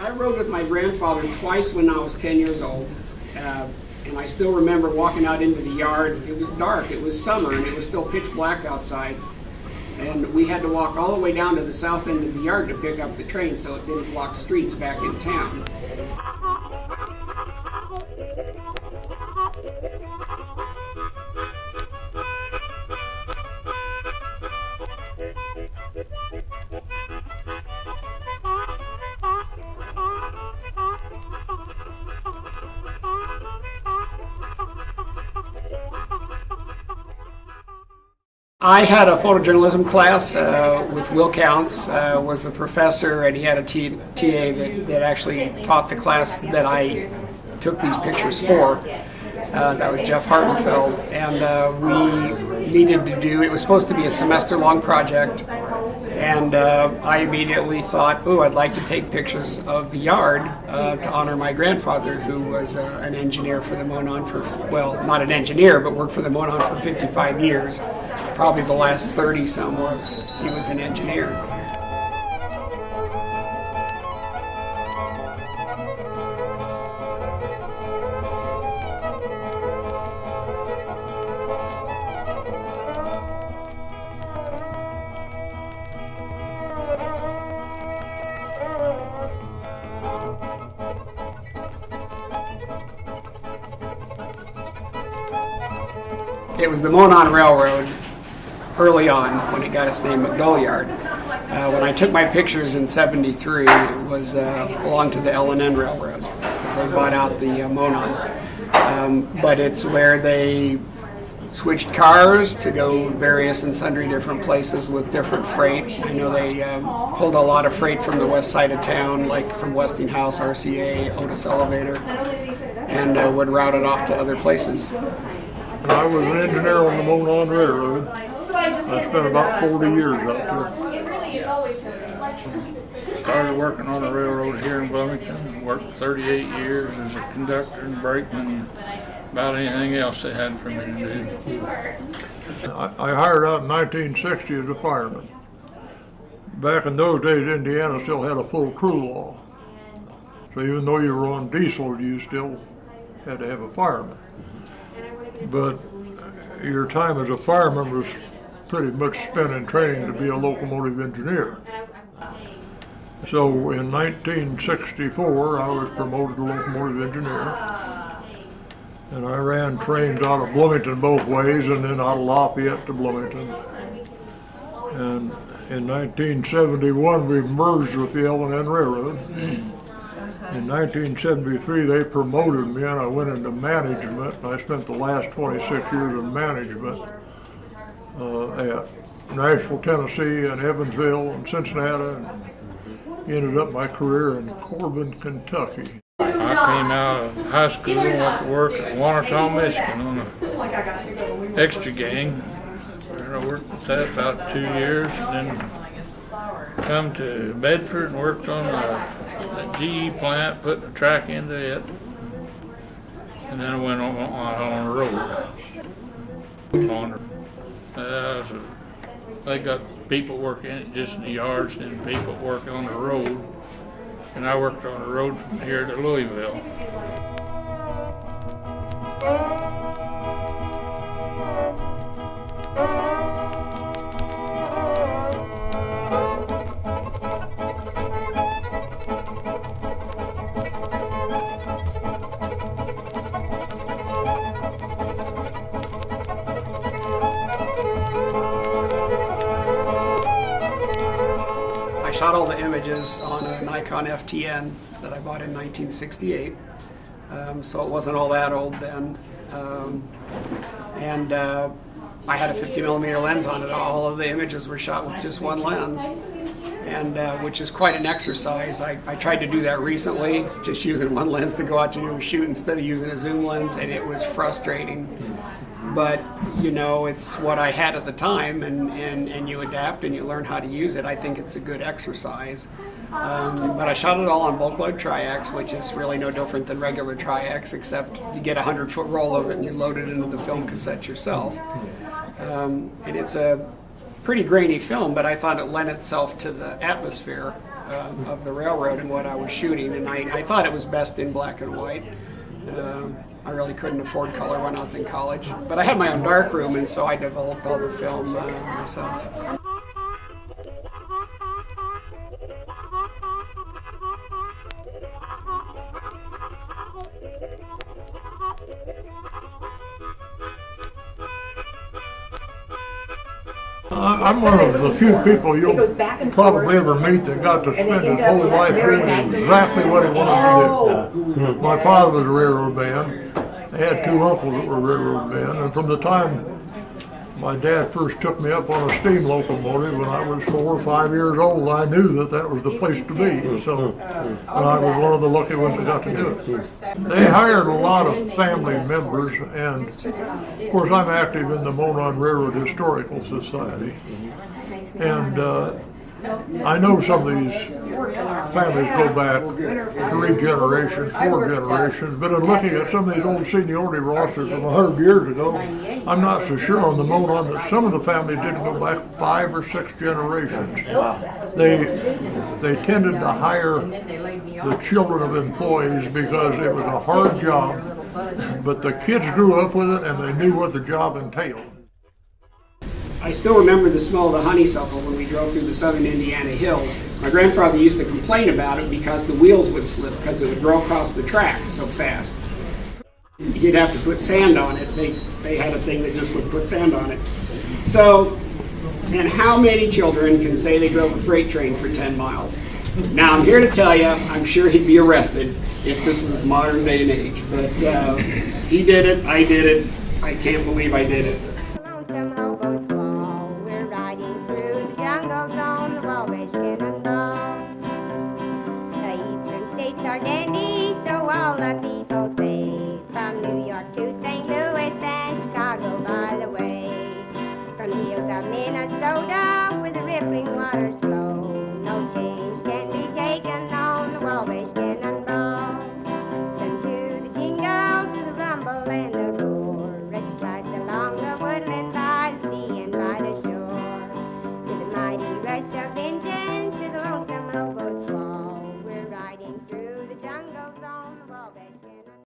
I rode with my grandfather twice when I was 10 years old. And I still remember walking out into the yard. It was dark, it was summer, and it was still pitch black outside. And we had to walk all the way down to the south end of the yard to pick up the train so it didn't block streets back in town. I had a photojournalism class with Will Counts, was the professor, and he had a TA that actually taught the class that I took these pictures for. That was Jeff Hartenfeld, and we needed to do, it was supposed to be a semester-long project, and I immediately thought, oh, I'd like to take pictures of the yard to honor my grandfather, who was an engineer for the Monon for, well, not an engineer, but worked for the Monon for 55 years. Probably the last 30-some he was an engineer. It was the Monon Railroad early on when it got its name McDoel Yard. When I took my pictures in '73, it was belonged to the L&N Railroad because they bought out the Monon. But it's where they switched cars to go various and sundry different places with different freight. I know they pulled a lot of freight from the west side of town, like from Westinghouse, RCA, Otis Elevator, and would route it off to other places. I was an engineer on the Monon Railroad. I spent about 40 years out there. Started working on the railroad here in Bloomington. Worked 38 years as a conductor and brakeman. About anything else they had for me to do. I hired out in 1960 as a fireman. Back in those days, Indiana still had a full crew law. So even though you were on diesel, you still had to have a fireman. But your time as a fireman was pretty much spent in training to be a locomotive engineer. So in 1964, I was promoted to locomotive engineer. And I ran trains out of Bloomington both ways and then out of Lafayette to Bloomington. And in 1971, we merged with the L&N Railroad. In 1973, they promoted me and I went into management. And I spent the last 26 years in management at Nashville, Tennessee, and Evansville, and Cincinnati, and ended up my career in Corbin, Kentucky. I came out of high school and went to work at Wannerton, Michigan on an extra gang. And I worked with that about 2 years, and then come to Bedford and worked on the GE plant, putting a track into it. And then I went on the road. They got people working just in the yards and people working on the road. And I worked on the road from here to Louisville. I shot all the images on a Nikon FTN that I bought in 1968, so it wasn't all that old then. I had a 50mm lens on it. All of the images were shot with just one lens, and which is quite an exercise. I tried to do that recently, just using one lens to go out to do a shoot instead of using a zoom lens, and it was frustrating. But, you know, it's what I had at the time, and you adapt and you learn how to use it. I think it's a good exercise. But I shot it all on bulk load Tri-X, which is really no different than regular Tri-X, except you get a 100-foot roll of it and you load it into the film cassette yourself. And it's a pretty grainy film, but I thought it lent itself to the atmosphere of the railroad and what I was shooting, and I thought it was best in black and white. I really couldn't afford color when I was in college, but I had my own darkroom, and so I developed all the film myself. I'm one of the few people you'll probably ever meet that got to spend his whole life doing exactly what he wanted to do. My father was a railroad man. I had two uncles that were railroad men, and from the time my dad first took me up on a steam locomotive when I was 4 or 5 years old, I knew that that was the place to be. So and I was one of the lucky ones that got to do it. They hired a lot of family members, and of course I'm active in the Monon Railroad Historical Society. And I know some of these families go back 3 generations, 4 generations, but in looking at some of these old seniority rosters from 100 years ago, I'm not so sure on the Monon that some of the families didn't go back 5 or 6 generations. They tended to hire the children of employees because it was a hard job, but the kids grew up with it and they knew what the job entailed. I still remember the smell of the honeysuckle when we drove through the southern Indiana hills. My grandfather used to complain about it because the wheels would slip because it would grow across the tracks so fast. He'd have to put sand on it. They had a thing that just would put sand on it. So, and how many children can say they drove a freight train for 10 miles? Now I'm here to tell you, I'm sure he'd be arrested if this was modern day and age. But he did it, I did it, I can't believe I did it. Are dandy, so all the people say, from New York to St. Louis and Chicago, by the way, from the hills of Minnesota, where the rippling waters